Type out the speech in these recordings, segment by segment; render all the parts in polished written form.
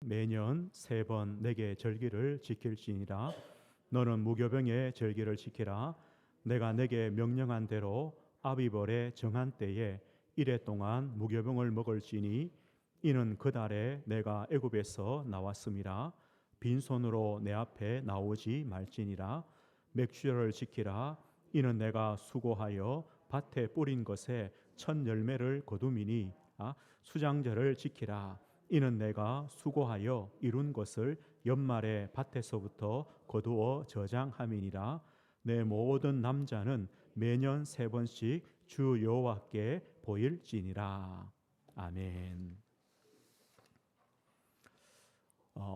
매년 3번 내게 절기를 지킬지니라. 너는 무교병의 절기를 지키라. 내가 내게 명령한 대로 아비벌의 정한 때에 이래 동안 무교병을 먹을지니 이는 그 달에 내가 애굽에서 나왔음이라. 빈손으로 내 앞에 나오지 말지니라. 맥주절을 지키라. 이는 내가 수고하여 밭에 뿌린 것에 첫 열매를 거두미니. 수장절을 지키라. 이는 내가 수고하여 이룬 것을 연말에 밭에서부터 거두어 저장함이니라. 내 모든 남자는 매년 3번씩 주 여호와께 보일지니라. 아멘.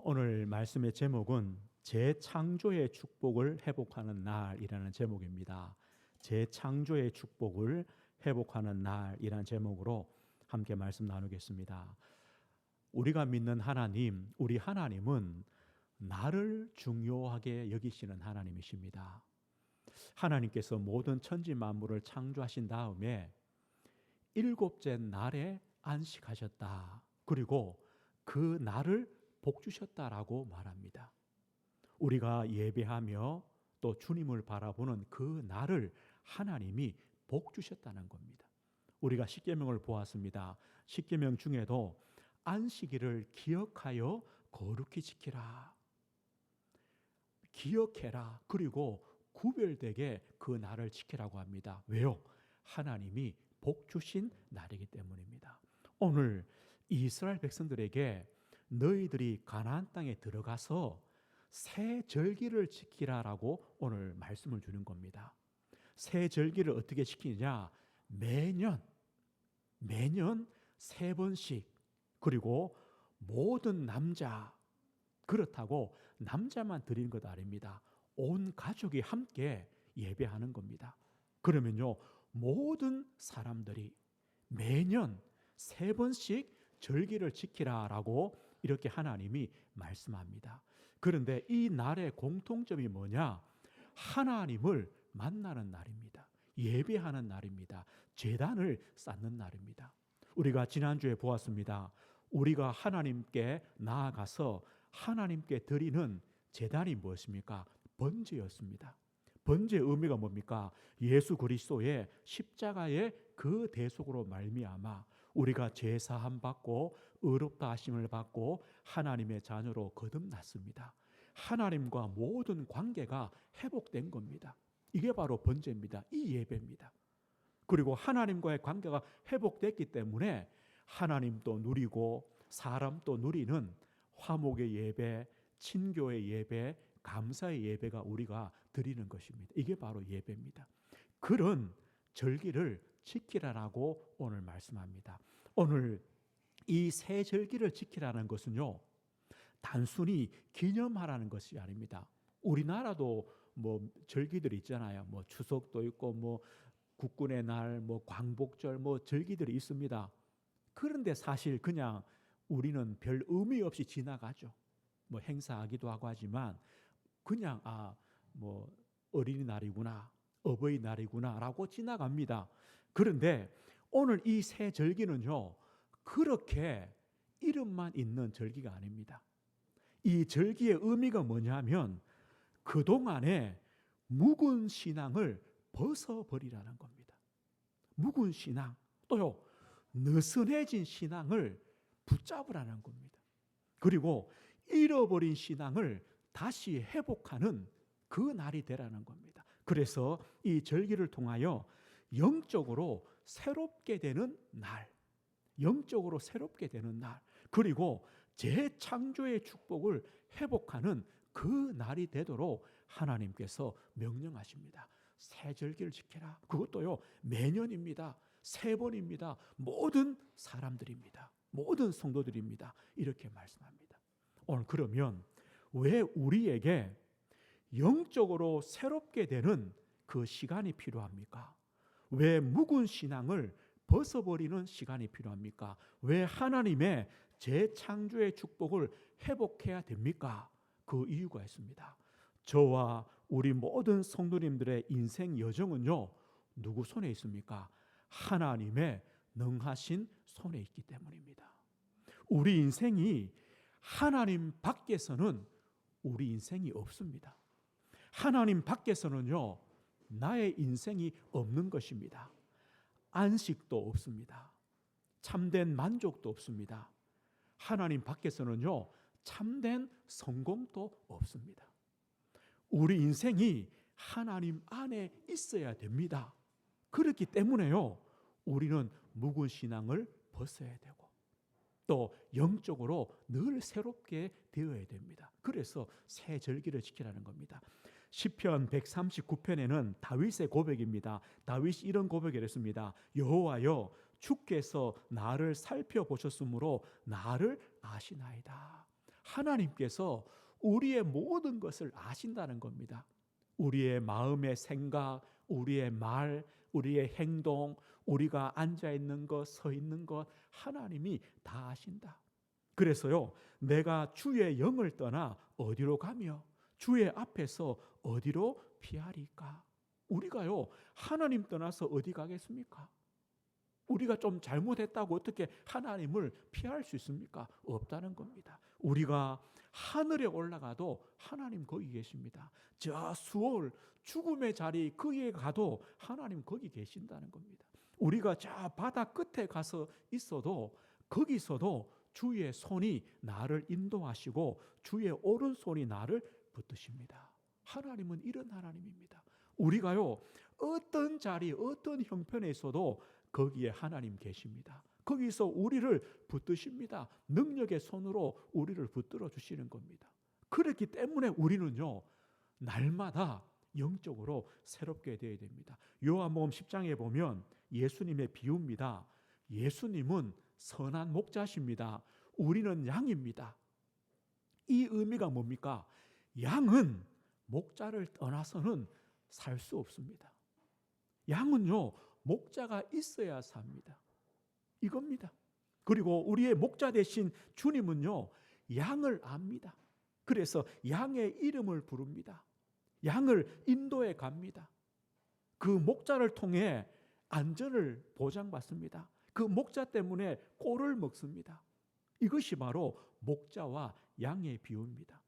오늘 말씀의 제목은 재창조의 축복을 회복하는 날이라는 제목입니다. 재창조의 축복을 회복하는 날이라는 제목으로 함께 말씀 나누겠습니다. 우리가 믿는 하나님, 우리 하나님은 나를 중요하게 여기시는 하나님이십니다. 하나님께서 모든 천지 만물을 창조하신 다음에 7째 날에 안식하셨다. 그리고 그 날을 복 주셨다라고 말합니다. 우리가 예배하며 또 주님을 바라보는 그 날을 하나님이 복 주셨다는 겁니다. 우리가 십계명을 보았습니다. 십계명 중에도 안식일을 기억하여 거룩히 지키라. 기억해라. 그리고 구별되게 그 날을 지키라고 합니다. 왜요? 하나님이 복 주신 날이기 때문입니다. 오늘 이스라엘 백성들에게 너희들이 가나안 땅에 들어가서 새 절기를 지키라라고 오늘 말씀을 주는 겁니다. 새 절기를 어떻게 지키느냐? 매년 3번씩, 그리고 모든 남자, 그렇다고 남자만 드리는 것 아닙니다. 온 가족이 함께 예배하는 겁니다. 그러면요, 모든 사람들이 매년 3번씩 절기를 지키라라고 이렇게 하나님이 말씀합니다. 그런데 이 날의 공통점이 뭐냐? 하나님을 만나는 날입니다. 예배하는 날입니다. 제단을 쌓는 날입니다. 우리가 지난주에 보았습니다. 우리가 하나님께 나아가서 하나님께 드리는 제단이 무엇입니까? 번제였습니다. 번제의 의미가 뭡니까? 예수 그리스도의 십자가의 그 대속으로 말미암아 우리가 죄 사함 받고 의롭다 하심을 받고 하나님의 자녀로 거듭났습니다. 하나님과 모든 관계가 회복된 겁니다. 이게 바로 번제입니다. 이 예배입니다. 그리고 하나님과의 관계가 회복됐기 때문에 하나님도 누리고 사람도 누리는 화목의 예배, 친교의 예배, 감사의 예배가 우리가 드리는 것입니다. 이게 바로 예배입니다. 그런 절기를 지키라라고 오늘 말씀합니다. 오늘 이 새 절기를 지키라는 것은요, 단순히 기념하라는 것이 아닙니다. 우리나라도 뭐 절기들이 있잖아요. 뭐 추석도 있고 뭐 국군의 날, 뭐 광복절, 뭐 절기들이 있습니다. 그런데 사실 그냥 우리는 별 의미 없이 지나가죠. 뭐 행사하기도 하고 하지만 그냥 뭐 어린이날이구나, 어버이날이구나라고 지나갑니다. 그런데 오늘 이 새 절기는요, 그렇게 이름만 있는 절기가 아닙니다. 이 절기의 의미가 뭐냐면 그동안에 묵은 신앙을 벗어버리라는 겁니다. 묵은 신앙, 또요 느슨해진 신앙을 붙잡으라는 겁니다. 그리고 잃어버린 신앙을 다시 회복하는 그 날이 되라는 겁니다. 그래서 이 절기를 통하여 영적으로 새롭게 되는 날, 영적으로 새롭게 되는 날, 그리고 재창조의 축복을 회복하는 그 날이 되도록 하나님께서 명령하십니다. 새 절기를 지켜라. 그것도요 매년입니다. 3번입니다. 모든 사람들입니다. 모든 성도들입니다. 이렇게 말씀합니다. 오늘 그러면 왜 우리에게 영적으로 새롭게 되는 그 시간이 필요합니까? 왜 묵은 신앙을 벗어버리는 시간이 필요합니까? 왜 하나님의 재창조의 축복을 회복해야 됩니까? 그 이유가 있습니다. 저와 우리 모든 성도님들의 인생 여정은요, 누구 손에 있습니까? 하나님의 능하신 손에 있기 때문입니다. 우리 인생이 하나님 밖에서는 우리 인생이 없습니다. 하나님 밖에서는요, 나의 인생이 없는 것입니다. 안식도 없습니다. 참된 만족도 없습니다. 하나님 밖에서는요, 참된 성공도 없습니다. 우리 인생이 하나님 안에 있어야 됩니다. 그렇기 때문에요, 우리는 묵은 신앙을 벗어야 되고 또 영적으로 늘 새롭게 되어야 됩니다. 그래서 새 절기를 지키라는 겁니다. 시편 139편에는 다윗의 고백입니다. 다윗이 이런 고백을 했습니다. 여호와여, 주께서 나를 살펴보셨으므로 나를 아시나이다. 하나님께서 우리의 모든 것을 아신다는 겁니다. 우리의 마음의 생각, 우리의 말, 우리의 행동, 우리가 앉아있는 것, 서 있는 것, 하나님이 다 아신다. 그래서요, 내가 주의 영을 떠나 어디로 가며 주의 앞에서 어디로 피하리까? 우리가요, 하나님 떠나서 어디 가겠습니까? 우리가 좀 잘못했다고 어떻게 하나님을 피할 수 있습니까? 없다는 겁니다. 우리가 하늘에 올라가도 하나님 거기 계십니다. 저 수올 죽음의 자리 거기에 가도 하나님 거기 계신다는 겁니다. 우리가 저 바다 끝에 가서 있어도 거기서도 주의 손이 나를 인도하시고 주의 오른손이 나를 붙드십니다. 하나님은 이런 하나님입니다. 우리가요, 어떤 자리, 어떤 형편에 있어도 거기에 하나님 계십니다. 거기서 우리를 붙드십니다. 능력의 손으로 우리를 붙들어 주시는 겁니다. 그렇기 때문에 우리는요, 날마다 영적으로 새롭게 되어야 됩니다. 요한복음 10장에 보면 예수님의 비유입니다. 예수님은 선한 목자십니다. 우리는 양입니다. 이 의미가 뭡니까? 양은 목자를 떠나서는 살 수 없습니다. 양은요, 목자가 있어야 삽니다. 이겁니다. 그리고 우리의 목자 되신 주님은요, 양을 압니다. 그래서 양의 이름을 부릅니다. 양을 인도해 갑니다. 그 목자를 통해 안전을 보장받습니다. 그 목자 때문에 꼴을 먹습니다. 이것이 바로 목자와 양의 비유입니다.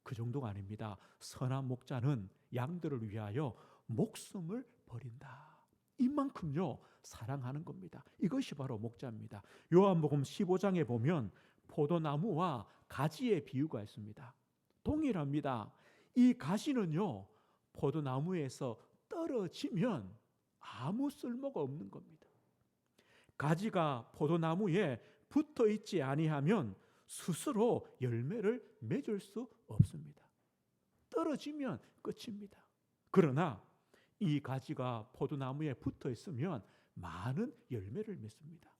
그 정도가 아닙니다. 선한 목자는 양들을 위하여 목숨을 버린다. 이만큼요, 사랑하는 겁니다. 이것이 바로 목자입니다. 요한복음 15장에 보면 포도나무와 가지의 비유가 있습니다. 동일합니다. 이 가지는요, 포도나무에서 떨어지면 아무 쓸모가 없는 겁니다. 가지가 포도나무에 붙어 있지 아니하면 스스로 열매를 맺을 수 없습니다. 떨어지면 끝입니다. 그러나 이 가지가 포도나무에 붙어 있으면 많은 열매를 맺습니다.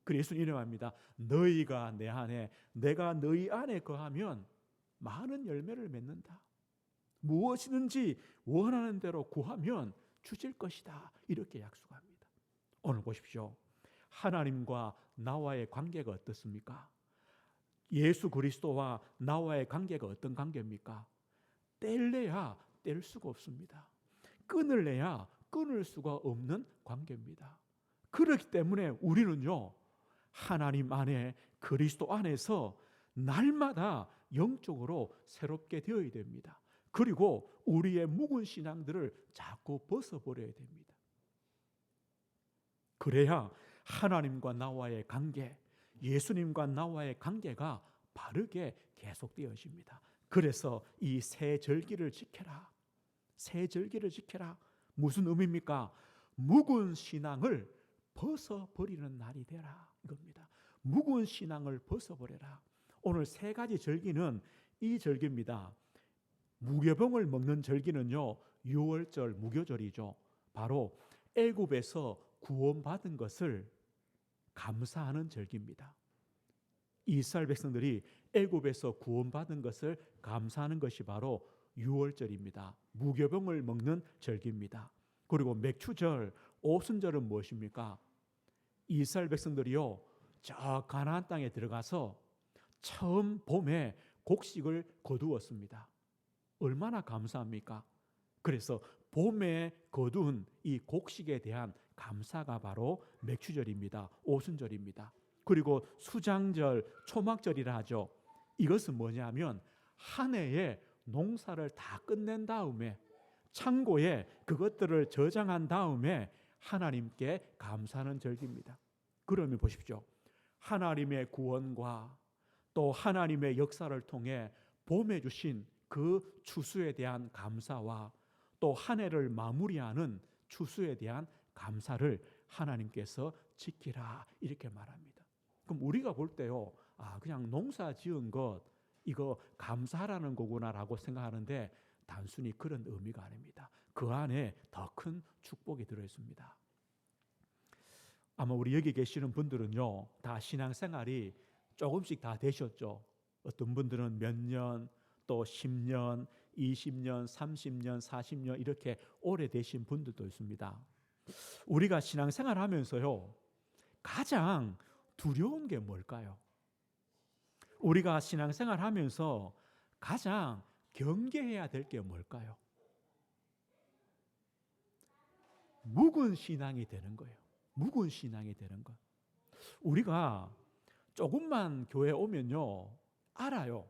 그래서 예수님 이름합니다. 너희가 내 안에, 내가 너희 안에 거하면 많은 열매를 맺는다. 무엇이든지 원하는 대로 구하면 주실 것이다. 이렇게 약속합니다. 오늘 보십시오. 하나님과 나와의 관계가 어떻습니까? 예수 그리스도와 나와의 관계가 어떤 관계입니까? 뗄래야 뗄 수가 없습니다. 끊을래야 끊을 수가 없는 관계입니다. 그렇기 때문에 우리는요, 하나님 안에, 그리스도 안에서 날마다 영적으로 새롭게 되어야 됩니다. 그리고 우리의 묵은 신앙들을 자꾸 벗어버려야 됩니다. 그래야 하나님과 나와의 관계, 예수님과 나와의 관계가 바르게 계속되어집니다. 그래서 이 새 절기를 지켜라. 새 절기를 지켜라. 무슨 의미입니까? 묵은 신앙을 벗어버리는 날이 되라. 이겁니다. 묵은 신앙을 벗어버려라. 오늘 세 가지 절기는 이 절기입니다. 무교병을 먹는 절기는요, 6월절 무교절이죠. 바로 애굽에서 구원받은 것을 감사하는 절기입니다. 이스라엘 백성들이 애굽에서 구원받은 것을 감사하는 것이 바로 6월절입니다. 무교병을 먹는 절기입니다. 그리고 맥추절, 오순절은 무엇입니까? 이스라엘 백성들이요, 저 가나안 땅에 들어가서 처음 봄에 곡식을 거두었습니다. 얼마나 감사합니까? 그래서 봄에 거둔 이 곡식에 대한 감사가 바로 맥추절입니다. 오순절입니다. 그리고 수장절, 초막절이라 하죠. 이것은 뭐냐면 한 해에 농사를 다 끝낸 다음에 창고에 그것들을 저장한 다음에 하나님께 감사하는 절기입니다. 그러면 보십시오. 하나님의 구원과 또 하나님의 역사를 통해 봄에 주신 그 추수에 대한 감사와 또 한 해를 마무리하는 추수에 대한 감사를 하나님께서 지키라 이렇게 말합니다. 그럼 우리가 볼 때요, 그냥 농사 지은 것 이거 감사하라는 거구나라고 생각하는데 단순히 그런 의미가 아닙니다. 그 안에 더 큰 축복이 들어있습니다. 아마 우리 여기 계시는 분들은요, 다 신앙생활이 조금씩 다 되셨죠. 어떤 분들은 몇 년, 또 10년, 20년, 30년, 40년 이렇게 오래되신 분들도 있습니다. 우리가 신앙생활 하면서요, 가장 두려운 게 뭘까요? 우리가 신앙생활 하면서 가장 경계해야 될 게 뭘까요? 묵은 신앙이 되는 거예요. 묵은 신앙이 되는 것. 우리가 조금만 교회 오면요, 알아요.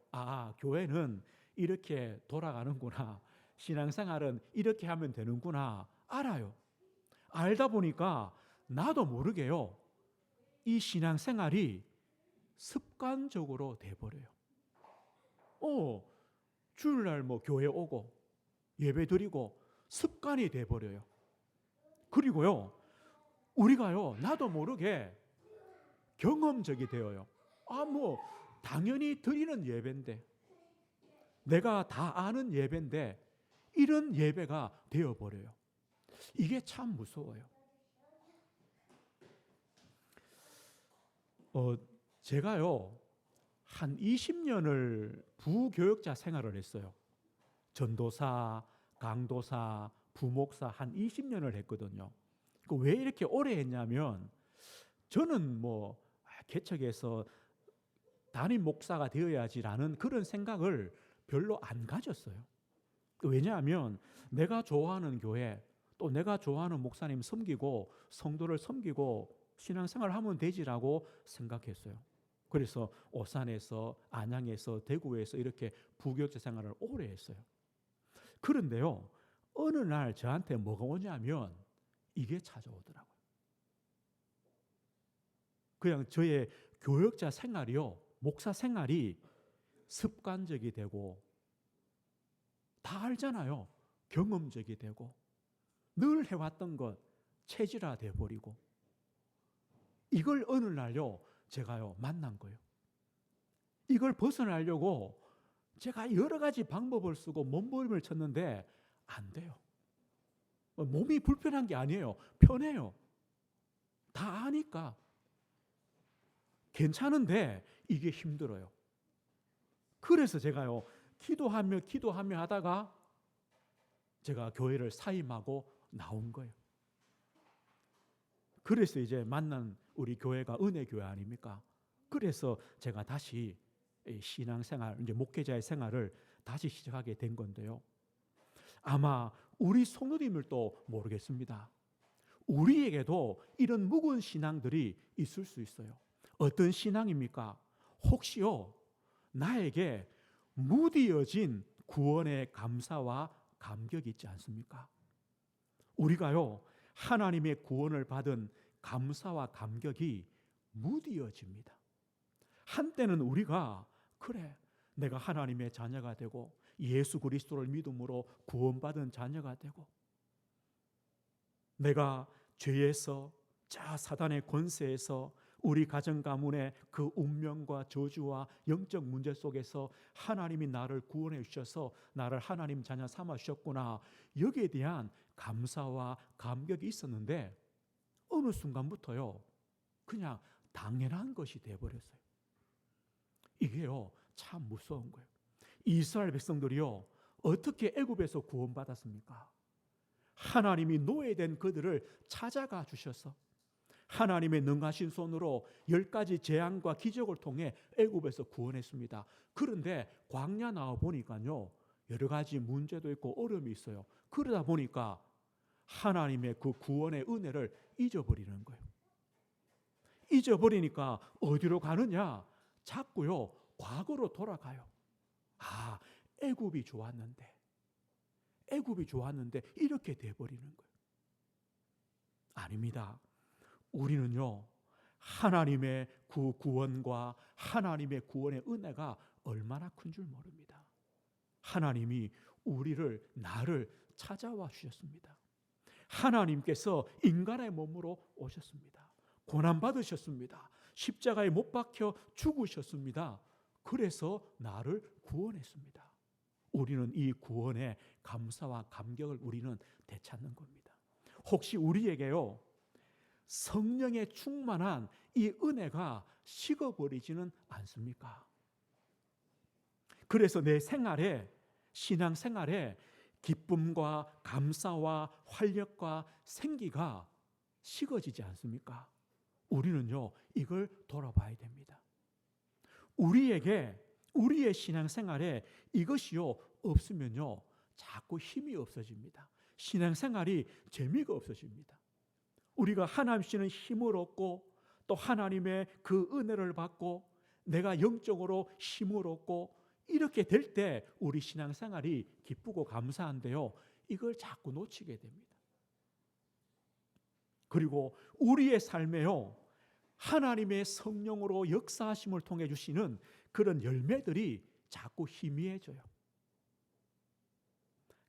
교회는 이렇게 돌아가는구나. 신앙생활은 이렇게 하면 되는구나. 알아요. 알다 보니까 나도 모르게요, 이 신앙생활이 습관적으로 돼버려요. 주일날 교회 오고 예배 드리고 습관이 돼버려요. 그리고요, 우리가요, 나도 모르게 경험적이 되어요. 당연히 드리는 예배인데, 내가 다 아는 예배인데 이런 예배가 되어버려요. 이게 참 무서워요. 제가요, 한 20년을 부교역자 생활을 했어요. 전도사, 강도사, 부목사 한 20년을 했거든요. 왜 이렇게 오래 했냐면, 저는 개척해서 담임 목사가 되어야지라는 그런 생각을 별로 안 가졌어요. 왜냐하면 내가 좋아하는 교회, 또 내가 좋아하는 목사님 섬기고 성도를 섬기고 신앙생활 하면 되지라고 생각했어요. 그래서 오산에서, 안양에서, 대구에서 이렇게 부교역자 생활을 오래 했어요. 그런데요, 어느 날 저한테 뭐가 오냐면 이게 찾아오더라고요. 그냥 저의 교역자 생활이요, 목사 생활이 습관적이 되고, 다 알잖아요. 경험적이 되고, 늘 해왔던 것 체질화돼 버리고, 이걸 어느 날요, 제가요 만난 거예요. 이걸 벗어나려고 제가 여러 가지 방법을 쓰고 몸부림을 쳤는데 안 돼요. 몸이 불편한 게 아니에요. 편해요. 다 아니까. 괜찮은데 이게 힘들어요. 그래서 제가요, 기도하며 하다가 제가 교회를 사임하고 나온 거예요. 그래서 이제 만난 우리 교회가 은혜교회 아닙니까? 그래서 제가 다시 신앙생활, 이제 목회자의 생활을 다시 시작하게 된 건데요. 아마 우리 성도님들도 모르겠습니다. 우리에게도 이런 묵은 신앙들이 있을 수 있어요. 어떤 신앙입니까? 혹시요, 나에게 무디어진 구원의 감사와 감격이 있지 않습니까? 우리가요, 하나님의 구원을 받은 감사와 감격이 무디어집니다. 한때는 우리가 내가 하나님의 자녀가 되고 예수 그리스도를 믿음으로 구원받은 자녀가 되고, 내가 죄에서, 사단의 권세에서, 우리 가정 가문의 그 운명과 저주와 영적 문제 속에서 하나님이 나를 구원해 주셔서 나를 하나님 자녀 삼아 주셨구나, 여기에 대한 감사와 감격이 있었는데 어느 순간부터요, 그냥 당연한 것이 되어버렸어요. 이게요, 참 무서운 거예요. 이스라엘 백성들이요, 어떻게 애굽에서 구원받았습니까? 하나님이 노예된 그들을 찾아가 주셔서 하나님의 능하신 손으로 10가지 재앙과 기적을 통해 애굽에서 구원했습니다. 그런데 광야 나와 보니까요, 여러 가지 문제도 있고 어려움이 있어요. 그러다 보니까 하나님의 그 구원의 은혜를 잊어버리는 거예요. 잊어버리니까 어디로 가느냐? 자꾸요, 과거로 돌아가요. 아, 애굽이 좋았는데 이렇게 돼버리는 거예요. 아닙니다. 우리는요, 하나님의 그 구원과 하나님의 구원의 은혜가 얼마나 큰 줄 모릅니다. 하나님이 나를 찾아와 주셨습니다. 하나님께서 인간의 몸으로 오셨습니다. 고난받으셨습니다. 십자가에 못 박혀 죽으셨습니다. 그래서 나를 구원했습니다. 우리는 이 구원의 감사와 감격을 우리는 되찾는 겁니다. 혹시 우리에게요, 성령의 충만한 이 은혜가 식어버리지는 않습니까? 그래서 내 생활에, 신앙생활에 기쁨과 감사와 활력과 생기가 식어지지 않습니까? 우리는요, 이걸 돌아봐야 됩니다. 우리의 신앙생활에 이것이요 없으면요, 자꾸 힘이 없어집니다. 신앙생활이 재미가 없어집니다. 우리가 하나님께는 힘을 얻고 또 하나님의 그 은혜를 받고 내가 영적으로 힘을 얻고 이렇게 될 때 우리 신앙생활이 기쁘고 감사한데요, 이걸 자꾸 놓치게 됩니다. 그리고 우리의 삶에요, 하나님의 성령으로 역사하심을 통해 주시는 그런 열매들이 자꾸 희미해져요.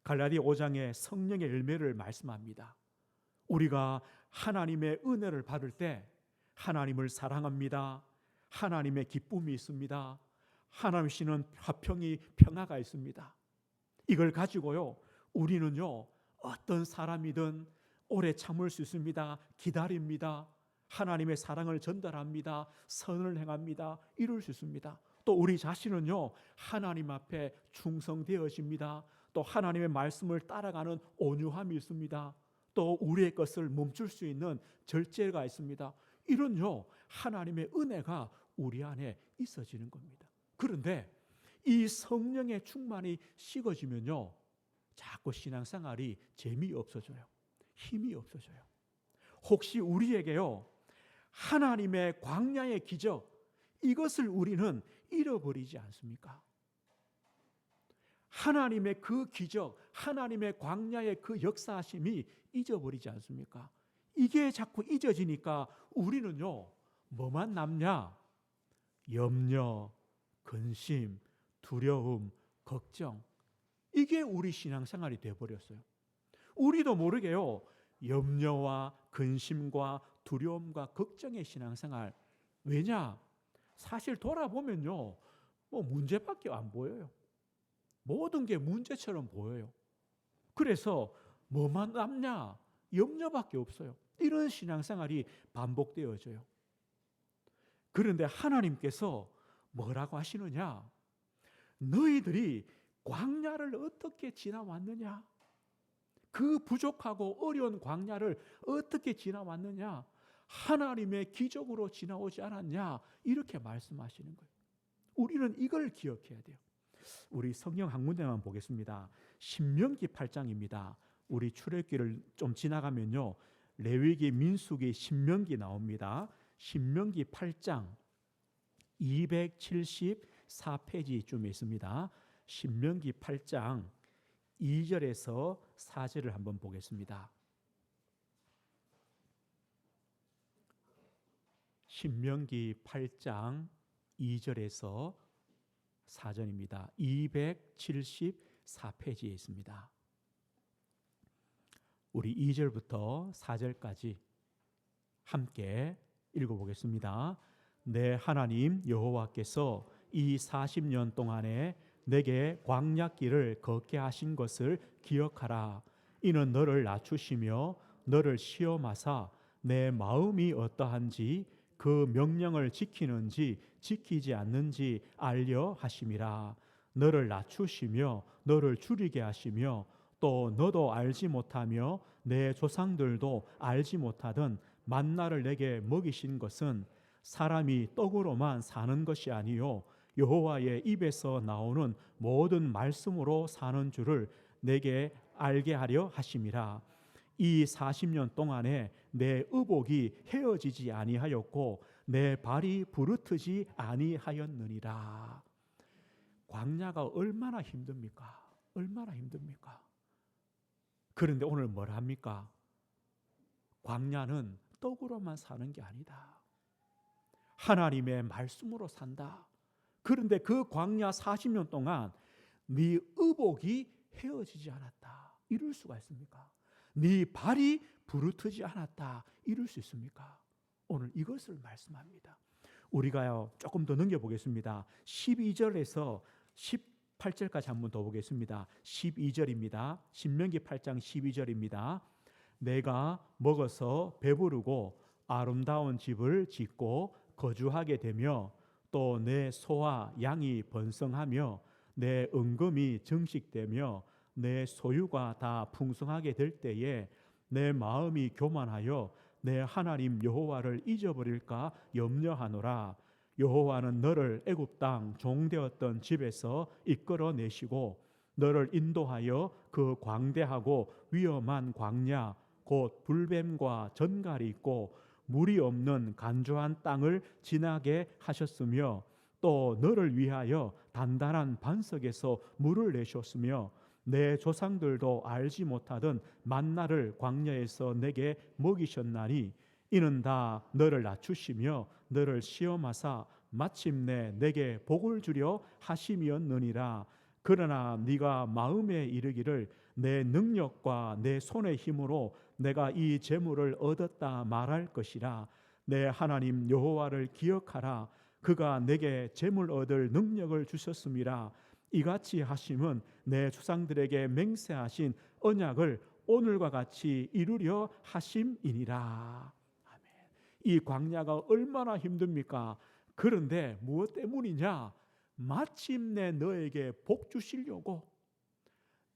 갈라디아 5장에 성령의 열매를 말씀합니다. 우리가 하나님의 은혜를 받을 때 하나님을 사랑합니다. 하나님의 기쁨이 있습니다. 하나님께는 화평이 평화가 있습니다. 이걸 가지고요, 우리는요, 어떤 사람이든 오래 참을 수 있습니다. 기다립니다. 하나님의 사랑을 전달합니다. 선을 행합니다. 이룰 수 있습니다. 또 우리 자신은요, 하나님 앞에 충성되어집니다. 또 하나님의 말씀을 따라가는 온유함이 있습니다. 또 우리의 것을 멈출 수 있는 절제가 있습니다. 이런요, 하나님의 은혜가 우리 안에 있어지는 겁니다. 그런데 이 성령의 충만이 식어지면요, 자꾸 신앙생활이 재미없어져요. 힘이 없어져요. 혹시 우리에게요, 하나님의 광야의 기적, 이것을 우리는 잃어버리지 않습니까? 하나님의 그 기적, 하나님의 광야의 그 역사하심이 잊어버리지 않습니까? 이게 자꾸 잊어지니까 우리는요, 뭐만 남냐? 염려, 근심, 두려움, 걱정. 이게 우리 신앙생활이 되어버렸어요. 우리도 모르게요, 염려와 근심과 두려움과 걱정의 신앙생활. 왜냐? 사실 돌아보면요, 문제밖에 안 보여요. 모든 게 문제처럼 보여요. 그래서 뭐만 남냐? 염려밖에 없어요. 이런 신앙생활이 반복되어져요. 그런데 하나님께서 뭐라고 하시느냐? 너희들이 광야를 어떻게 지나왔느냐? 그 부족하고 어려운 광야를 어떻게 지나왔느냐? 하나님의 기적으로 지나오지 않았냐? 이렇게 말씀하시는 거예요. 우리는 이걸 기억해야 돼요. 우리 성경 한 군데만 보겠습니다. 신명기 8장입니다. 우리 출애굽기를 좀 지나가면요, 레위기, 민수기, 신명기 나옵니다. 신명기 8장 274페이지쯤에 있습니다. 신명기 8장 2절에서 4절을 한번 보겠습니다. 신명기 8장 2절에서 4절입니다. 274페이지에 있습니다. 우리 2절부터 4절까지 함께 읽어보겠습니다. 내 하나님 여호와께서 이 40년 동안에 내게 광야길을 걷게 하신 것을 기억하라. 이는 너를 낮추시며 너를 시험하사 내 마음이 어떠한지 그 명령을 지키는지 지키지 않는지 알려 하심이라. 너를 낮추시며 너를 줄이게 하시며 또 너도 알지 못하며 내 조상들도 알지 못하던 만나를 내게 먹이신 것은 사람이 떡으로만 사는 것이 아니요 여호와의 입에서 나오는 모든 말씀으로 사는 줄을 내게 알게 하려 하심이라. 이 40년 동안에 내 의복이 헤어지지 아니하였고 내 발이 부르트지 아니하였느니라. 광야가 얼마나 힘듭니까? 얼마나 힘듭니까? 그런데 오늘 뭘 합니까? 광야는 떡으로만 사는 게 아니다. 하나님의 말씀으로 산다. 그런데 그 광야 40년 동안 네 의복이 헤어지지 않았다. 이럴 수가 있습니까? 네 발이 부르트지 않았다. 이럴 수 있습니까? 오늘 이것을 말씀합니다. 우리가요 조금 더 넘겨보겠습니다. 12절에서 18절까지 한번 더 보겠습니다. 12절입니다. 신명기 8장 12절입니다. 내가 먹어서 배부르고 아름다운 집을 짓고 거주하게 되며 또 내 소와 양이 번성하며 내 은금이 증식되며 내 소유가 다 풍성하게 될 때에 내 마음이 교만하여 내 하나님 여호와를 잊어버릴까 염려하노라. 여호와는 너를 애굽 땅 종되었던 집에서 이끌어내시고 너를 인도하여 그 광대하고 위험한 광야 곧 불뱀과 전갈이 있고 물이 없는 간조한 땅을 지나게 하셨으며 또 너를 위하여 단단한 반석에서 물을 내셨으며 내 조상들도 알지 못하던 만나를 광야에서 내게 먹이셨나니 이는 다 너를 낮추시며 너를 시험하사 마침내 내게 복을 주려 하심이었느니라. 그러나 네가 마음에 이르기를 내 능력과 내 손의 힘으로 내가 이 재물을 얻었다 말할 것이라. 내 하나님 여호와를 기억하라. 그가 내게 재물 얻을 능력을 주셨음이라. 이같이 하심은 내 조상들에게 맹세하신 언약을 오늘과 같이 이루려 하심이니라. 아멘. 이 광야가 얼마나 힘듭니까? 그런데 무엇 때문이냐? 마침내 너에게 복 주시려고.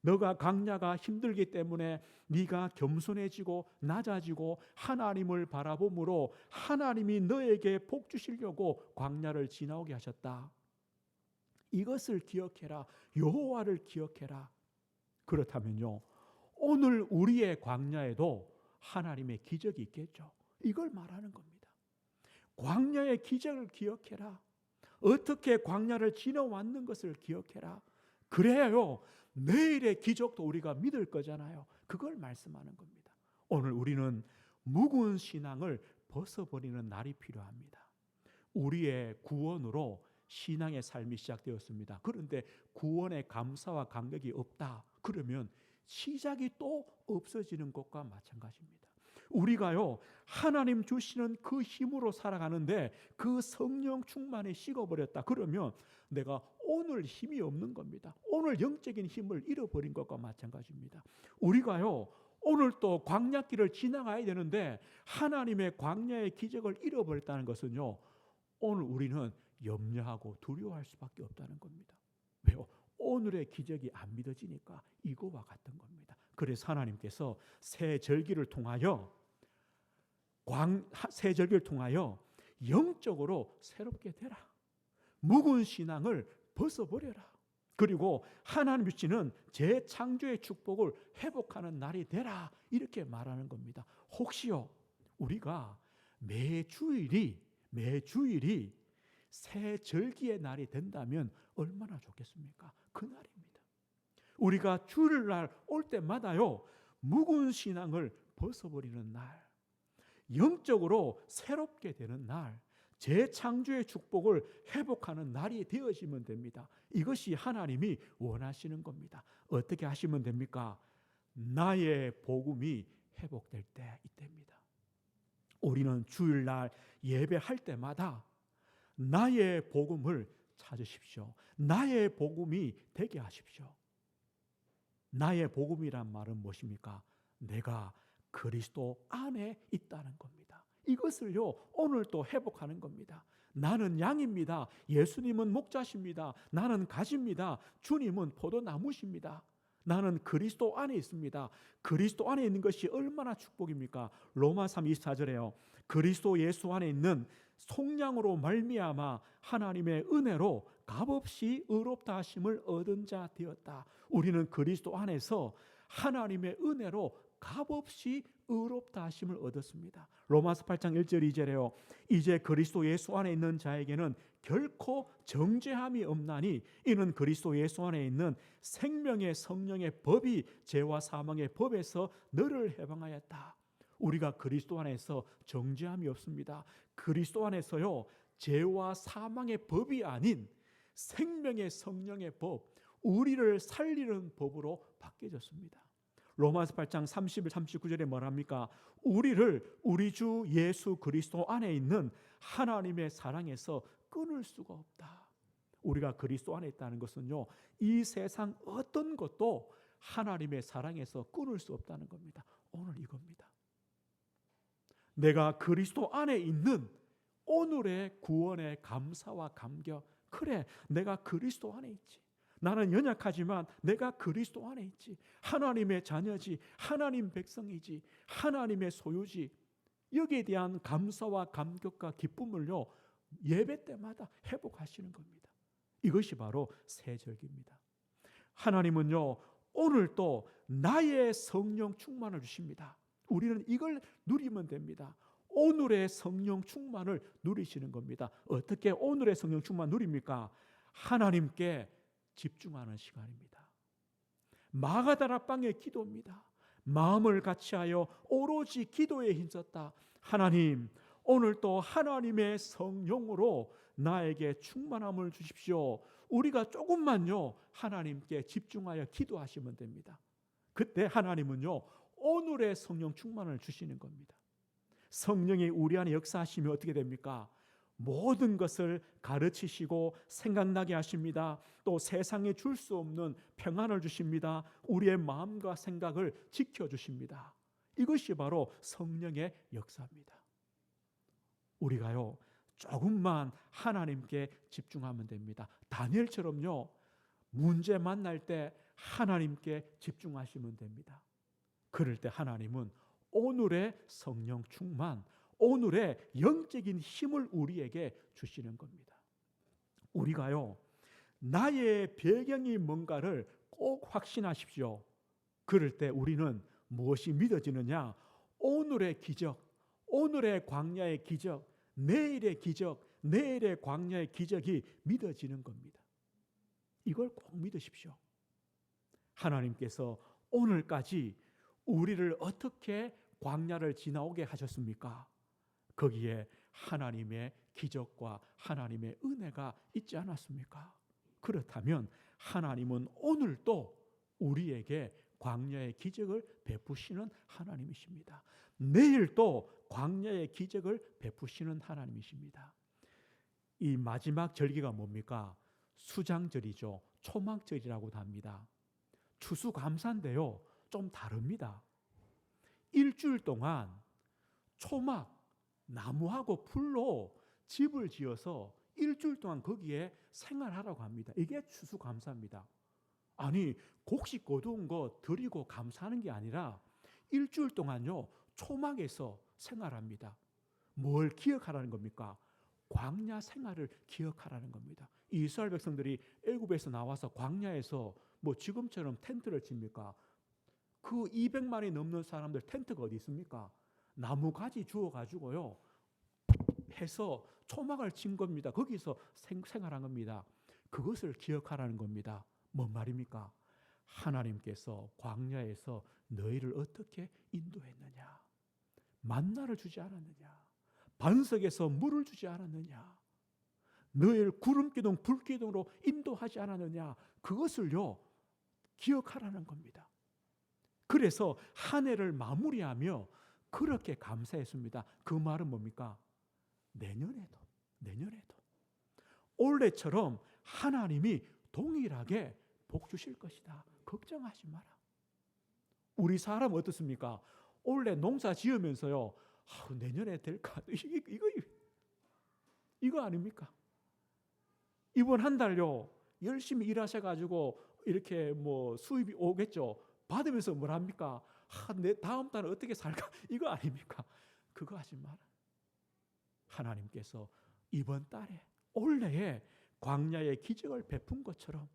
너가 광야가 힘들기 때문에 네가 겸손해지고 낮아지고 하나님을 바라봄으로 하나님이 너에게 복 주시려고 광야를 지나오게 하셨다. 이것을 기억해라. 여호와를 기억해라. 그렇다면요, 오늘 우리의 광야에도 하나님의 기적이 있겠죠. 이걸 말하는 겁니다. 광야의 기적을 기억해라. 어떻게 광야를 지나왔는 것을 기억해라. 그래요, 내일의 기적도 우리가 믿을 거잖아요. 그걸 말씀하는 겁니다. 오늘 우리는 묵은 신앙을 벗어버리는 날이 필요합니다. 우리의 구원으로 신앙의 삶이 시작되었습니다. 그런데 구원의 감사와 감격이 없다. 그러면 시작이 또 없어지는 것과 마찬가지입니다. 우리가요, 하나님 주시는 그 힘으로 살아가는데 그 성령 충만에 식어버렸다. 그러면 내가 오늘 힘이 없는 겁니다. 오늘 영적인 힘을 잃어버린 것과 마찬가지입니다. 우리가요, 오늘 또 광야길을 지나가야 되는데 하나님의 광야의 기적을 잃어버렸다는 것은요, 오늘 우리는 염려하고 두려워할 수밖에 없다는 겁니다. 왜요? 오늘의 기적이 안 믿어지니까 이거와 같은 겁니다. 그래서 하나님께서 새 절기를 통하여 영적으로 새롭게 되라. 묵은 신앙을 벗어버려라. 그리고 하나님 주시는 재창조의 축복을 회복하는 날이 되라. 이렇게 말하는 겁니다. 혹시요, 우리가 매주일이 새 절기의 날이 된다면 얼마나 좋겠습니까? 그 날입니다. 우리가 주일날 올 때마다요, 묵은 신앙을 벗어버리는 날, 영적으로 새롭게 되는 날, 재창조의 축복을 회복하는 날이 되어지면 됩니다. 이것이 하나님이 원하시는 겁니다. 어떻게 하시면 됩니까? 나의 복음이 회복될 때 이때입니다. 우리는 주일날 예배할 때마다 나의 복음을 찾으십시오. 나의 복음이 되게 하십시오. 나의 복음이란 말은 무엇입니까? 내가 그리스도 안에 있다는 겁니다. 이것을요, 오늘 또 회복하는 겁니다. 나는 양입니다. 예수님은 목자십니다. 나는 가지입니다. 주님은 포도나무십니다. 나는 그리스도 안에 있습니다. 그리스도 안에 있는 것이 얼마나 축복입니까? 로마 3:24절에요. 그리스도 예수 안에 있는 속량으로 말미암아 하나님의 은혜로 값없이 의롭다 하심을 얻은 자 되었다. 우리는 그리스도 안에서 하나님의 은혜로 값없이 의롭다 하심을 얻었습니다. 로마서 8장 1절 2절에요. 이제 그리스도 예수 안에 있는 자에게는 결코 정죄함이 없나니 이는 그리스도 예수 안에 있는 생명의 성령의 법이 죄와 사망의 법에서 너를 해방하였다. 우리가 그리스도 안에서 정죄함이 없습니다. 그리스도 안에서요, 죄와 사망의 법이 아닌 생명의 성령의 법, 우리를 살리는 법으로 바뀌어졌습니다. 로마서 8장 31, 39절에 뭐랍니까? 우리를 우리 주 예수 그리스도 안에 있는 하나님의 사랑에서 끊을 수가 없다. 우리가 그리스도 안에 있다는 것은요, 이 세상 어떤 것도 하나님의 사랑에서 끊을 수 없다는 겁니다. 오늘 이겁니다. 내가 그리스도 안에 있는 오늘의 구원의 감사와 감격. 그래, 내가 그리스도 안에 있지. 나는 연약하지만 내가 그리스도 안에 있지. 하나님의 자녀지, 하나님 백성이지, 하나님의 소유지. 여기에 대한 감사와 감격과 기쁨을요, 예배 때마다 회복하시는 겁니다. 이것이 바로 새절기입니다. 하나님은요, 오늘 또 나의 성령 충만을 주십니다. 우리는 이걸 누리면 됩니다. 오늘의 성령 충만을 누리시는 겁니다. 어떻게 오늘의 성령 충만 누립니까? 하나님께 집중하는 시간입니다. 마가다라 방의 기도입니다. 마음을 같이하여 오로지 기도에 힘썼다. 하나님, 오늘 또 하나님의 성령으로 나에게 충만함을 주십시오. 우리가 조금만요, 하나님께 집중하여 기도하시면 됩니다. 그때 하나님은요, 오늘의 성령 충만을 주시는 겁니다. 성령이 우리 안에 역사하시면 어떻게 됩니까? 모든 것을 가르치시고 생각나게 하십니다. 또 세상에 줄 수 없는 평안을 주십니다. 우리의 마음과 생각을 지켜주십니다. 이것이 바로 성령의 역사입니다. 우리가요, 조금만 하나님께 집중하면 됩니다. 다니엘처럼요, 문제 만날 때 하나님께 집중하시면 됩니다. 그럴 때 하나님은 오늘의 성령 충만, 오늘의 영적인 힘을 우리에게 주시는 겁니다. 우리가요, 나의 배경이 뭔가를 꼭 확신하십시오. 그럴 때 우리는 무엇이 믿어지느냐? 오늘의 기적, 오늘의 광야의 기적, 내일의 기적, 내일의 광야의 기적이 믿어지는 겁니다. 이걸 꼭 믿으십시오. 하나님께서 오늘까지 우리를 어떻게 광야를 지나오게 하셨습니까? 거기에 하나님의 기적과 하나님의 은혜가 있지 않았습니까? 그렇다면 하나님은 오늘도 우리에게 광야의 기적을 베푸시는 하나님이십니다. 내일도 광야의 기적을 베푸시는 하나님이십니다. 이 마지막 절기가 뭡니까? 수장절이죠. 초막절이라고도 합니다. 추수감사인데요, 좀 다릅니다. 일주일 동안 초막, 나무하고 풀로 집을 지어서 일주일 동안 거기에 생활하라고 합니다. 이게 추수감사입니다. 아니, 곡식 거두은 거 드리고 감사하는 게 아니라 일주일 동안요, 초막에서 생활합니다. 뭘 기억하라는 겁니까? 광야 생활을 기억하라는 겁니다. 이스라엘 백성들이 애굽에서 나와서 광야에서 뭐 지금처럼 텐트를 칩니까? 그 200만이 넘는 사람들 텐트가 어디 있습니까? 나무 가지 주워가지고요, 해서 초막을 친 겁니다. 거기서 생활한 겁니다. 그것을 기억하라는 겁니다. 뭔 말입니까? 하나님께서 광야에서 너희를 어떻게 인도했느냐? 만나를 주지 않았느냐? 반석에서 물을 주지 않았느냐? 너희를 구름기둥, 불기둥으로 인도하지 않았느냐? 그것을요, 기억하라는 겁니다. 그래서 한 해를 마무리하며 그렇게 감사했습니다. 그 말은 뭡니까? 내년에도 올해처럼 하나님이 동일하게 복 주실 것이다. 걱정하지 마라. 우리 사람 어떻습니까? 올해 농사 지으면서요, 내년에 될까? 이거 아닙니까? 이번 한 달요, 열심히 일하셔가지고 이렇게 뭐 수입이 오겠죠. 받으면서 뭘 합니까? 내 다음 달은 어떻게 살까? 이거 아닙니까? 그거 하지 마라. 하나님께서 이번 달에 올해에 광야의 기적을 베푼 것처럼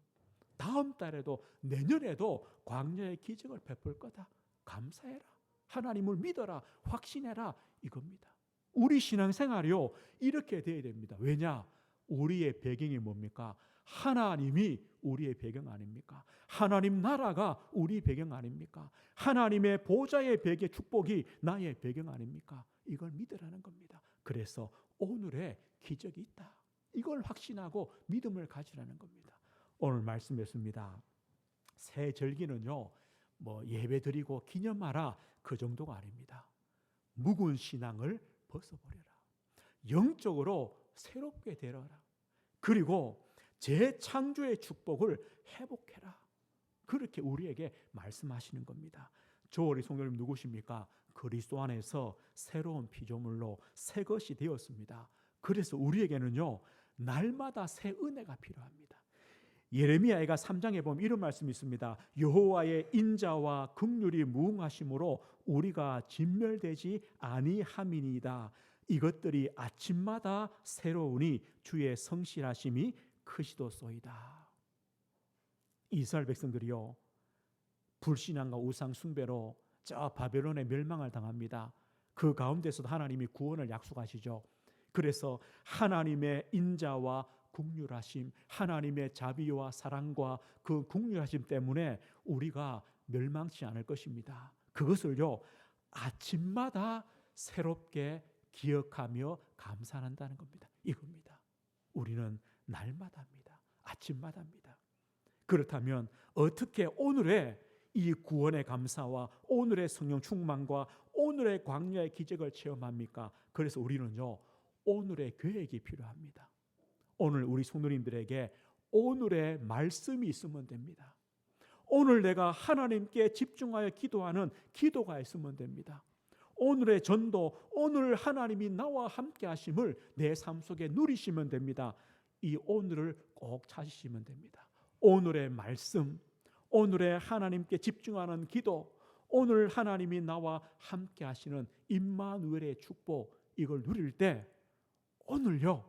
다음 달에도 내년에도 광야의 기적을 베풀 거다. 감사해라. 하나님을 믿어라. 확신해라. 이겁니다. 우리 신앙생활이요 이렇게 돼야 됩니다. 왜냐? 우리의 배경이 뭡니까? 하나님이 우리의 배경 아닙니까? 하나님 나라가 우리 배경 아닙니까? 하나님의 보좌의 배경 축복이 나의 배경 아닙니까? 이걸 믿으라는 겁니다. 그래서 오늘의 기적이 있다. 이걸 확신하고 믿음을 가지라는 겁니다. 오늘 말씀했습니다. 새 절기는요, 예배 드리고 기념하라 그 정도가 아닙니다. 묵은 신앙을 벗어버려라. 영적으로 새롭게 되어라. 그리고 재창조의 축복을 회복해라. 그렇게 우리에게 말씀하시는 겁니다. 우리 성도님 누구십니까? 그리스도 안에서 새로운 피조물로 새 것이 되었습니다. 그래서 우리에게는요 날마다 새 은혜가 필요합니다. 예레미야가 3장에 보면 이런 말씀이 있습니다. 여호와의 인자와 긍휼이 무궁하심으로 우리가 진멸되지 아니함이니이다. 이것들이 아침마다 새로우니 주의 성실하심이 크시도소이다. 이스라엘 백성들이요 불신앙과 우상 숭배로 저 바벨론의 멸망을 당합니다. 그 가운데서도 하나님이 구원을 약속하시죠. 그래서 하나님의 인자와 긍휼하심, 하나님의 자비와 사랑과 그 긍휼하심 때문에 우리가 멸망치 않을 것입니다. 그것을요 아침마다 새롭게 기억하며 감사한다는 겁니다. 이겁니다. 우리는 날마다입니다. 아침마다입니다. 그렇다면 어떻게 오늘의 이 구원의 감사와 오늘의 성령 충만과 오늘의 광야의 기적을 체험합니까? 그래서 우리는요 오늘의 계획이 필요합니다. 오늘 우리 성도님들에게 오늘의 말씀이 있으면 됩니다. 오늘 내가 하나님께 집중하여 기도하는 기도가 있으면 됩니다. 오늘의 전도, 오늘 하나님이 나와 함께 하심을 내 삶 속에 누리시면 됩니다. 이 오늘을 꼭 찾으시면 됩니다. 오늘의 말씀, 오늘의 하나님께 집중하는 기도, 오늘 하나님이 나와 함께 하시는 임마누엘의 축복, 이걸 누릴 때 오늘요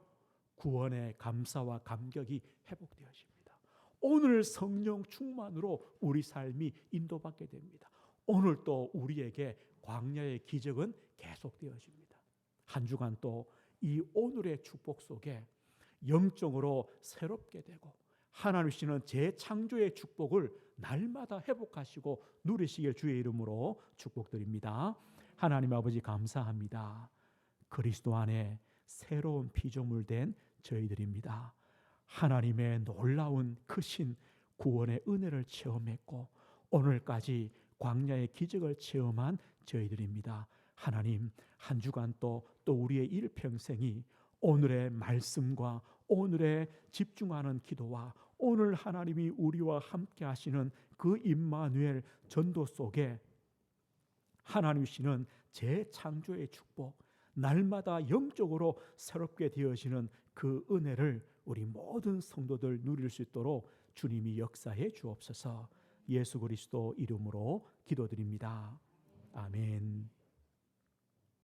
구원의 감사와 감격이 회복되어집니다. 오늘 성령 충만으로 우리 삶이 인도받게 됩니다. 오늘 또 우리에게 광야의 기적은 계속되어집니다. 한 주간 또 이 오늘의 축복 속에 영적으로 새롭게 되고 하나님 주시는 재창조의 축복을 날마다 회복하시고 누리시길 주의 이름으로 축복드립니다. 하나님 아버지 감사합니다. 그리스도 안에 새로운 피조물 된 저희들입니다. 하나님의 놀라운 크신 구원의 은혜를 체험했고 오늘까지 광야의 기적을 체험한 저희들입니다. 하나님 한 주간 또 우리의 일평생이 오늘의 말씀과 오늘의 집중하는 기도와 오늘 하나님이 우리와 함께 하시는 그 임마누엘 전도 속에 하나님 주시는 재창조의 축복, 날마다 영적으로 새롭게 되어지는 그 은혜를 우리 모든 성도들 누릴 수 있도록 주님이 역사해 주옵소서. 예수 그리스도 이름으로 기도드립니다. 아멘.